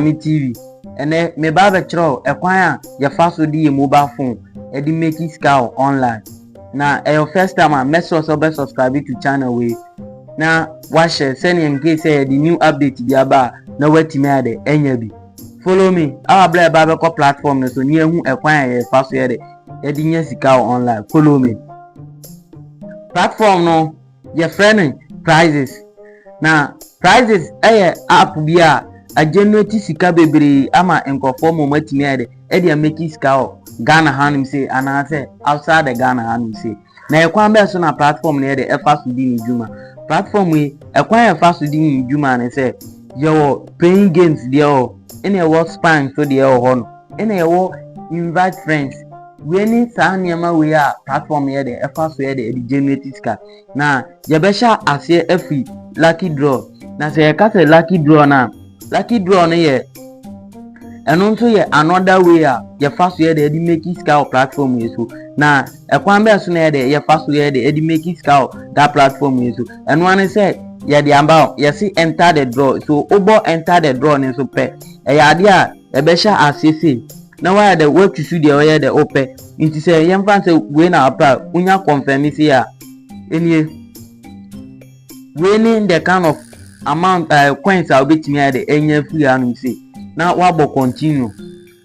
any TV ene me ba be chro ekwan a ye fa so di mobile phone e di make it scout online na your first time a make sure so be subscribe to channel we na wa share send in case say the new update bi aba na watimi ade enya bi follow me our blab ba be platform so ni ehu ekwan a ye fa so ye de e di nya scout online follow me platform no your friend prizes na prizes app bi a generate sika bebre ama enkofo mo matimi ade e dey make sika Ghana hanum say ana say outside the Ghana hanum say na ekwan be so na platform na dey efa so di ni juma platform we ekwan efa so di ni juma na say your playing games there in a work span so there ho no in a work invite friends we ni sa niam we a platform here dey efa so here dey generate sika na ye be sha ase afi lucky draw na say ka say lucky draw na ye eno nso ye another way a ye fa so ye dey make sika platform we so na ekwan be so na ye dey ye fa so ye dey make sika that platform we so eno an say ye dey amba ye see enter the draw so obo enter the draw ni so pe e ya dey a e be sha asese na why the way to shoot the way the open it say ye mfa say we na apa unya confirm say ya enie winning the kind of amount coins I'll bet me at the enya free anu say na wa bo continue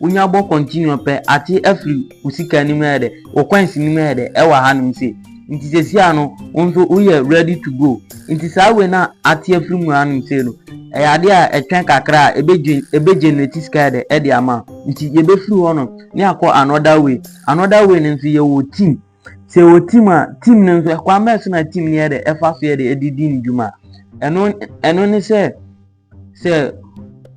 unya bo continue pe ati every usika ni me de o coins ni me de e wa hanum say nti say sia no onso we ready to go nti sa we na ati every mu hanum say no e ya de a etwen kakra ebe generate sky de e de ama nti ye be free hono ni akọ another way ni nso ye wo team say wo team a team ni nso kwa me so na team ni de e fa so ye de edidi nduma eno ni say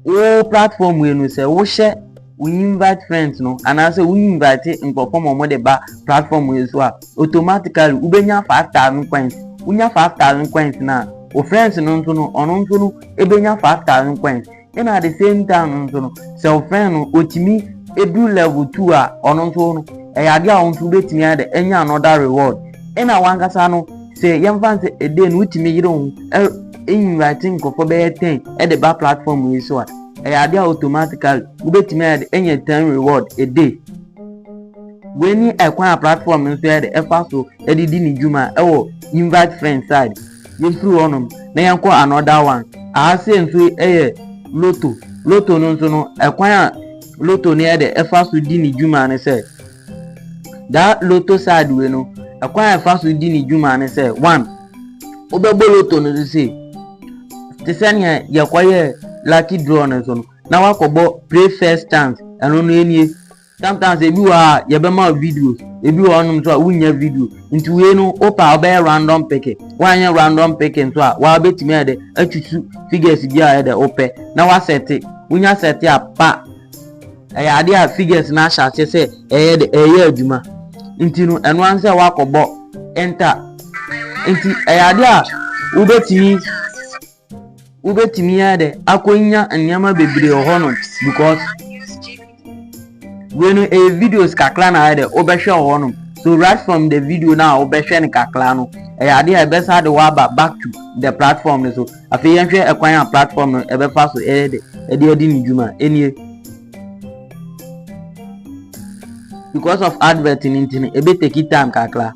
o platform we no say wo share we invite friends no and I say we invite nkofo mo de ba platform we so automatically we benya 5,000 coins unya 5,000 coins na o friends no nso no ebenya 5,000 coins and at the same time nso no say o friend no otimi edu level 2 a ono nso no e ya dia on to betimi ade enya another reward and I wan kasa no say yemfa say e dey no utimi yire ho inviting nkofo be 10 e de ba platform we so e ya dey automatically we betimi ade enya 10 reward a day when you ekwan platform nso e de efa so e di ni juma e wo invite friends side you through onum na yanko another one I say nso lotto no nso no ekwan lotto ne e de efa so di ni juma ne say that lotto side we no ekwan efa so di ni juma ne say one obegbo lotto no say tisania ya kwaye lucky draw no so na wakobo pray first chance eno no enie sometimes ebi wa ye be ma videos ebi wa onum so wunya video nti we no opa obe random pick wanya random pick so wa betimi ade atutu figures bi a ade ope na wa set wunya set apa e ade a figures na sha se eye aduma nti no eno an se wakobo enter nti e ade a ubetimi ade akonya anyama bebre hono because when a videos kakla na ade obehwe hono so right from the video now obehwe ni kakla no e ade e be sa de wa back to the platform so afi yenhwe ekwan platform no e be fa so edi ni juma enie because of adverting internet e be take time kakla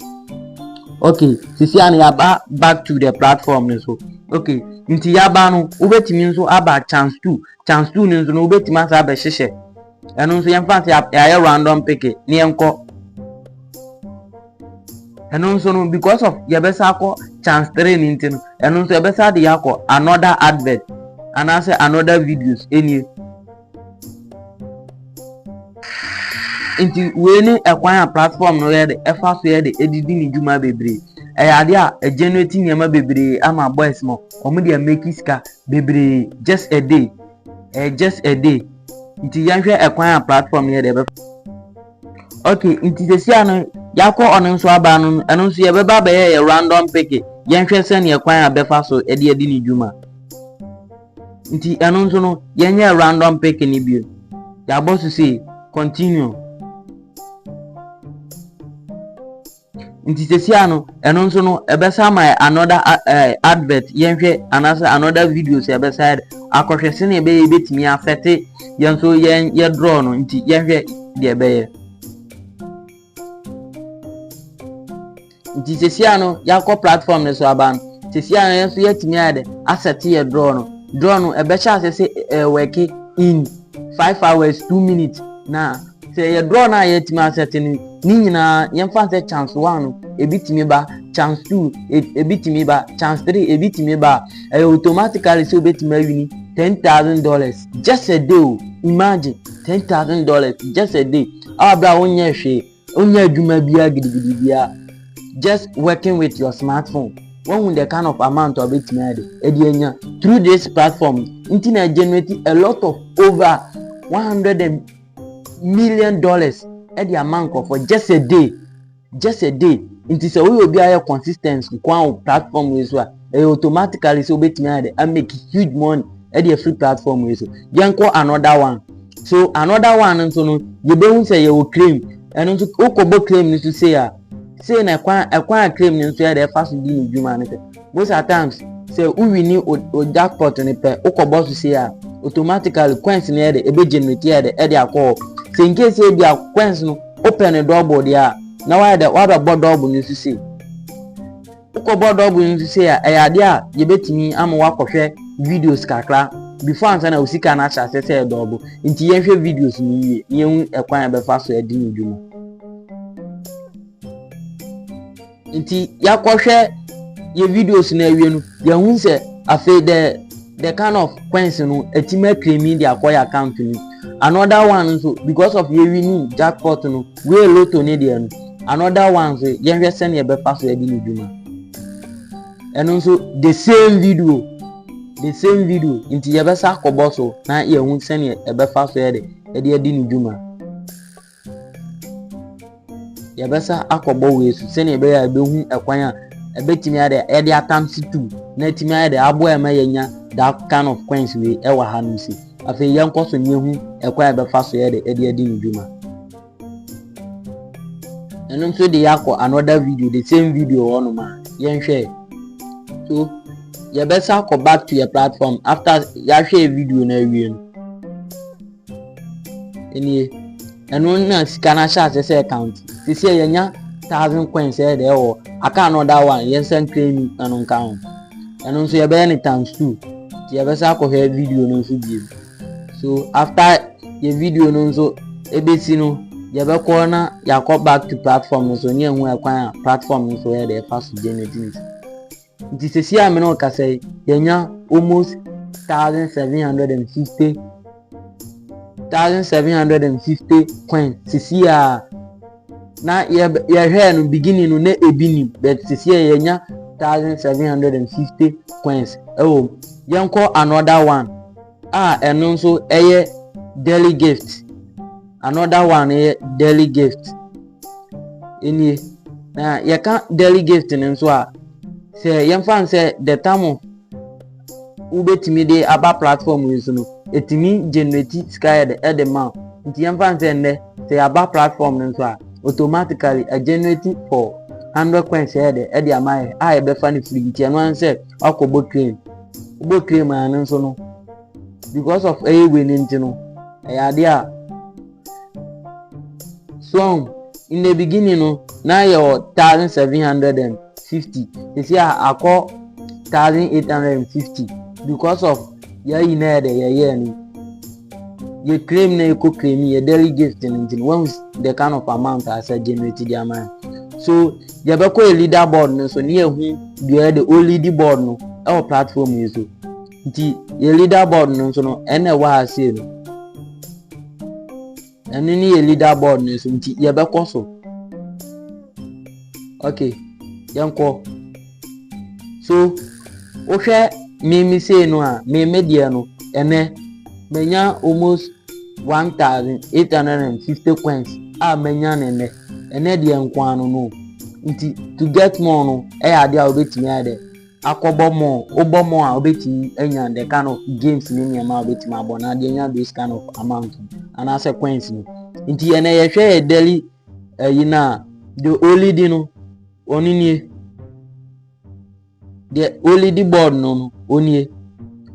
okay sisi an ya back to the platform so okay nti ya ba no ubetimi nso aba chance 2 ni nso no ubetimi asa ba hihye eno nso yemfa ya random pick ni enko eno nso no because of yebesa akọ chance 3 ni ntino eno nso yebesa de yakọ another advert and I say another videos any nti we ni ekwan platform no ye de efa so ye de edidi ni juma bebre e ya de a generate nyama bebre ama boys mo omo de make iska bebre just a day nti yanhwe ekwan platform ye de be okay nti desia no yakọ ono nso aba no eno nso ye be ba be ye random pick yanhwe se ne ekwan abefa so edi ni juma nti eno nso no yenye random pick ni bio ya boss say continue nti sesia no eno nso no ebesa my another advert yenhwe anasa another videos ebesa akohwe se na ebe betimi afete yenso ye draw no nti yenhwe de ebeye nti sesia no yakọ platform ne so aban sesia no yenso yetimi ade asset ye draw no ebecha asese work in 5 hours 2 minutes na say ye draw na yetimi asset ni nyina yemfa say chance 1 ebitimi ba chance 2 ebitimi ba chance 3 ebitimi ba automatically so betimi win $10,000 just a day. Imagine $10,000 just a day. Abra onye hwe onye adwuma bia gidigidi bia just working with your smartphone. When the kind of amount of it made enya through this platform internet generate a lot of over $100 million at the amount of for just a day. It is a way obi aye consistent kwa platform we so automatically so bet me and make huge money at the free platform we so yanko another one. So another one so no you be say you claim and so okobo claim ni to say na kwa claim ni so dey fast di ni dwuma ni most at times say who win o jackpot ni pe okobo so say automatically coins ni dey e be generate dey dey akọ say in case e be coins no open the double there na why the board double ni so say okobo double ni so say ade a ye betimi am wakohwe videos kakra before answer na osika na cha say double nti yenhwe videos ni yen ekwan be fa so edi ni dwuma nti yakohwe ye videos na awie no ye hu se afi the kind of coins no etima claim the acquire account ni another one so because of ye winning jackpot no we lotto ni there no another one so yenhwe send ye be fa so edi ni dwuma eno so the same video nti ye be sa kobo so na ye hu send ye be fa so edi ni dwuma yabesa akobo we su se na ebe ya be hu ekwan a ebetimi ade e de atamsi tu na timi ade abo e ma yenya that kind of coins we e wa hanu si afi yenko so ne hu ekwan e be fa so ye de ni dwuma enum so de yakọ another video the same video ono ma yenhwe so yabesa go back to your platform after ya hwe video na awie no eni enu na sika sha say account sisi yenya 1000 coins dey o aka another one yen send claim anu account enu so ye be any times 2 ti ye be sa ko he video no so bi so after ye video no so ebesi no ye be ko na yakọ back to platform no so nye hu ekwan platform no so ye dey fast generate nti sisi a me no ka say yenya almost 1750 coins sisi a na ye hwe no beginning no na ebini but sisi yenya 1750 coins yenko another one eno so eye daily gift another one eye daily gift eni na ye ka daily gift ni so a say yemfa say the time ubetimi de aba platform we so no etimi generate sky the man nti yemfa say ne say aba platform no so a automatically generate for 100 coins the amount e be fa ni free nti eno an say akobo claim an so no because of we ni nti no ade a so in the beginning no na your 1750 you see akọ 1850 because of ya ina de ni you claim na you claim your daily gift and when the kind of amount as generated the amount so you be ko leaderboard no so near who the only leaderboard no our platform is so nti your leaderboard no so no ene wa ase no ene ni your leaderboard no so nti you be ko so okay yanko so ohwe me say no a me dia no ene menya almost 1850 coins menya ene dia nkwano no nti to get more no ade a obetimi ade akobo more obo more a obetimi enya the kind of games ni nyama obetimi abona ade enya this kind of amount and as coins no nti ene ye hwe daily yina the only di no onini the only the board no oni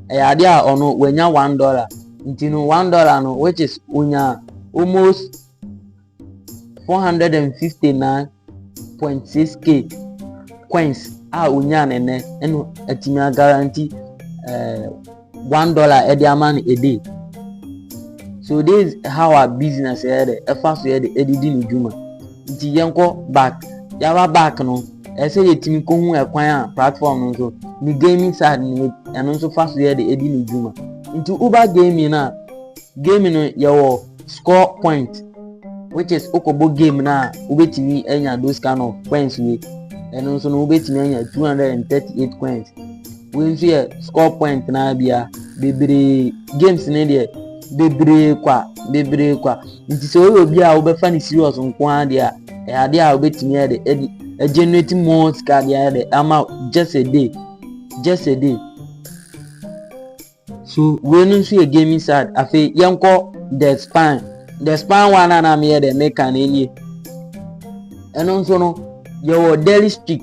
ade a ono wanya $1 nti no $1 no which is unya almost 459.6k coins unya nene eno atimi guarantee $1 edi amount a day. So this is how our business here first we edidi ni juma nti yenko back yawa back no ese yetimi ko hu ekwan a platform no so ni gaming side ni eno so first we edidi ni juma nti Uber gaming na game no yawo score point which is okobo game na ubetimi enya those kind of points we eno so no ubetimi enya 238 coins we nso ye score point na bia bebre games ne de bebre kwa nti so obi a obefa ni serious nko ade a ade a obetimi de generate more card de ama just a day. So we no so a gaming side afi yenko the span one na me de make an enie eno nso no your daily streak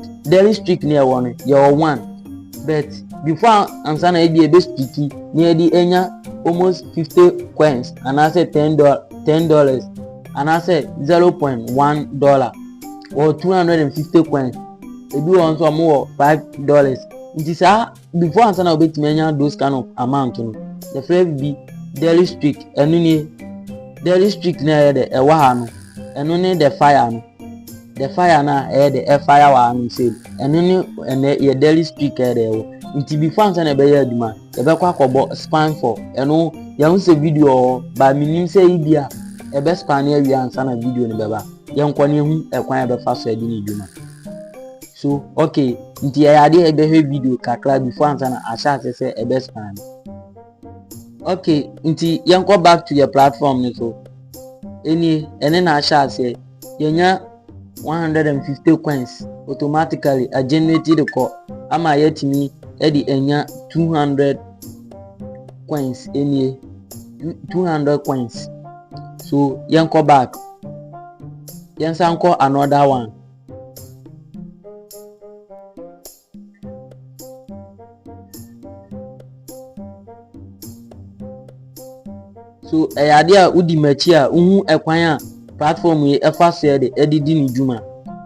ne won your one but before ansa na e be speaky near the enya almost 50 coins and I said $10 and I said $0.1 or 250 coins e be on so more $5. It is before ansa na obetimi enya those kind of amount no the first be daily streak enu ni daily streak na de ewa ha no enu ni the fire na the fire wa no say enu ni ye daily streak de ewo nti before ansa na be ya aduma e be kwa akobo span for enu ya hu se video ba minim se ibia e be span ya wi ansa na video ni beba ye nko ne hu ekwan e be fa so edi ni aduma. So okay nti ya ade e be he video kakra before ansa na asha se e be span. Okay nti yanko back to your platform ni so ene na asha se yenya 150 coins automatically a generated ko ama yetimi edi enya 200 coins 200 coins. So yanko back yansanko another one. So ade a udi machi a uhu ekwan a platform ye efa so de edidi ni juma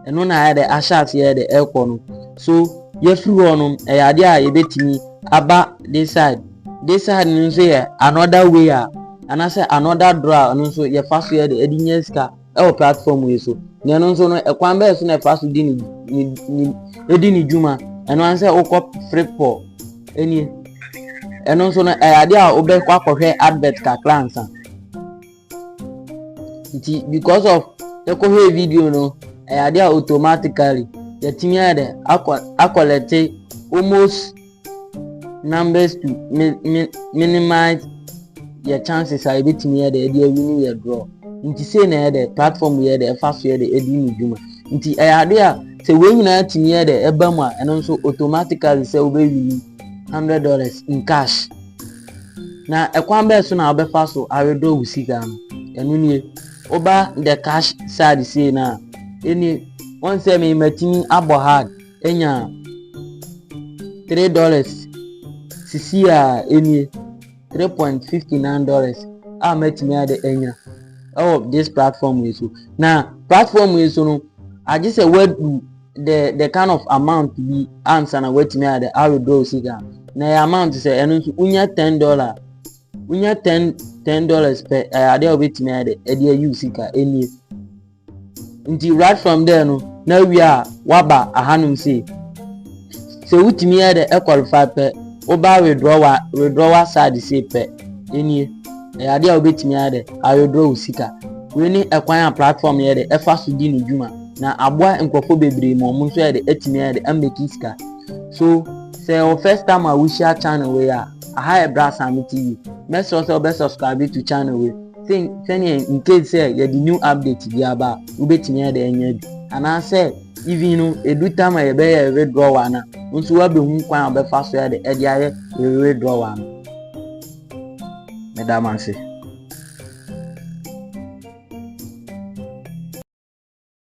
eno na de ashat ye de ekọ no. So ye free one ade a ye betimi aba this side no so ye another way a ana say another draw no so ye fa so ye de edinye ska e platform ye so ne no so no ekwan be so na fa so di ni edi ni juma eno an say ukọ free for eni eno so no ade a obe kwa kohwe advert ka clients nti because of ekohe video no ade a automatically yetimi ade collect almost numbers to minimize your chances are betimi ade win your draw nti say na ade platform ye ade fa so ade edi ni dwuma nti ade a se we nyina timi ade eba mu a eno so automatically say obe win $100 in cash. Na ekwan be so na obefa so awedo wusika no enu nie oba the cash side say na eni won say me matini abo hard enya $3 sisi a eni $3.59 a matini ade enya this platform we so na platform we so no I just say what the kind of amount be answer na wetimi ade awedo wusika na amount say enu so unya $10 unya $10 per ade obetimi ade use ka eni nti right from there no na we are waba ahanum say so utimi ade qualify per oba withdraw side say per eni ade obetimi ade withdraw usika we ni ekwan platform ade efa so di ni dwuma na aboa nkofo bebre mo mo so ade etimi ade ambeki sika. So say first time we share channel we are Hi Brass and TV. Make sure to subscribe to channel we. Think in case say you the new update be about we betimi ade enya bi. And I say even you know edu time e be ya withdraw wana. Nso wa be hu kwan obefa so ade aye withdraw wana. Madam say